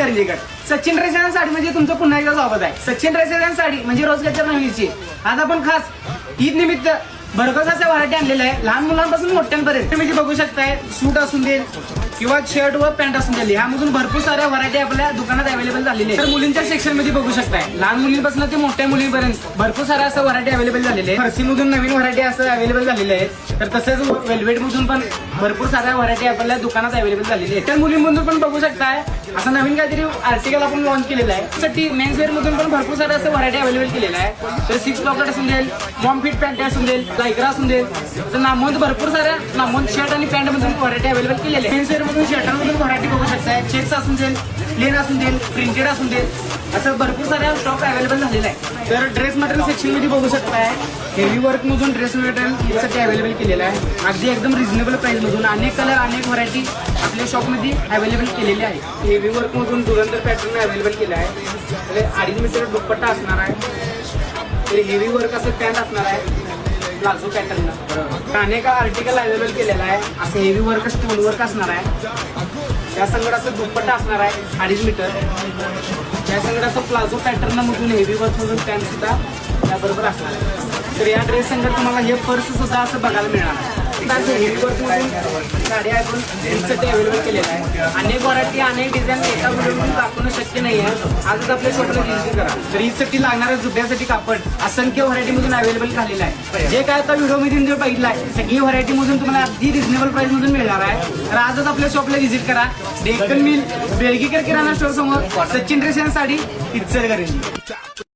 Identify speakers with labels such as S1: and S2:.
S1: Ichalkaranjikar. Sachin dresses sari म्हणजे तुमचं पुन्हा एकदा स्वागत आहे. सचिन ड्रेसेस साडी म्हणजे रोजगारच्या नवीनची. आज आपण खास ईद निमित्त भरघोस अशा व्हरायटी आणलेल्या आहे, लहान मुलांपासून मोठ्यांपर्यंत. तुम्ही बघू शकताय, सूट असून देईल किंवा शर्ट व पॅन्ट असून देईल, ह्यामधून भरपूर साऱ्या व्हरायटी आपल्या दुकानात अवेलेबल झालेली आहे. तर मुलींच्या सेक्शन मध्ये बघू शकताय, लहान मुलींपासून ते मोठ्या मुलींपर्यंत भरपूर साऱ्या असं व्हरायटी अवेलेबल झालेली आहे. फरसीमधून नवीन व्हरायटी असं अवेलेबल झालेली आहे. तर तसेच वेल्वेट मधून पण भरपूर साऱ्या व्हरायटी आपल्या दुकानात अवेलेबल झालेली आहे. तर मुलींमधून पण बघू शकताय, असं नवीन काहीतरी आर्टिकल आपण लॉन्च केलेलं आहे. त्यासाठी मेन्स वेअर मधून पण भरपूर साऱ्या असं व्हरायटी अवेलेबल केलेल्या आहे. तर 6 पॉकेट असून देईल, मॉम फिट पॅन्ट असून देईल, लायक्रा असून देईल, तर नामवंत भरपूर साऱ्या नामवंत शर्ट आणि पॅन्ट मधून व्हरायटी अवेलेबल केलेली आहे. मेन्स वेअर मधून शर्टांमधून व्हरायटी बघू शकताय, चेक्स असून देईल, प्लेन असून देईल, प्रिंटेड असून देईल, असं भरपूर साऱ्या स्टॉक अवेलेबल झालेला आहे. तर ड्रेस मटेरियल सेक्शन मध्ये बघू शकताय, हेवी वर्क मधून ड्रेस मटेरियल साठी अवेलेबल केलेलं आहे. अगदी एकदम रिझनेबल प्राइस मधून अनेक कलर अनेक व्हरायटी आपल्या शॉप मध्ये अवेलेबल केलेली आहे. हेवी वर्क मधून धुरंधर पॅटर्न अवेलेबल केलं आहे. 2.5 मीटर दुपट्टा असणार आहे. तर हेवी वर्क असं पॅन्ट असणार आहे, प्लाझो पॅटर्न. अनेक आर्टिकल अवेलेबल केलेला आहे. असं हेवी वर्क स्टोन वर्क असणार आहे. त्या संगड असं दुपट्टा असणार आहे 2.5 मीटर. त्या संगड असं प्लाझो पॅटर्न मधून हेवी वर्क मधून पॅन्ट सुद्धा त्याबरोबर असणार आहे. तर या ड्रेस संगड तुम्हाला हे पर्स सुद्धा असं बघायला मिळणार आहे. हेवी वर्क मधून साड्या आपण साठी अवेलेबल केलेल्या आहे. अनेक व्हरायटी अनेक डिझाईन एका व्हिडिओमधून दाखवणं शक्य नाही आहे. आजच आपल्या शॉपला व्हिजिट करा. तर हीसाठी लागणाऱ्या जुड्यासाठी कापड असंख्य व्हरायटी मधून अवेलेबल झालेलं आहे. जे काय आता व्हिडिओ मध्ये जे बघितलं आहे, सगळी व्हरायटी मधून तुम्हाला अगदी रिझनेबल प्राइस मधून मिळणार आहे. तर आजच आपल्या शॉपला व्हिजिट करा. डेक्कन मिल, बेळगीकर किराणा स्टोर समोर, सचिन ड्रेसेस साडी, इचलकरंजी.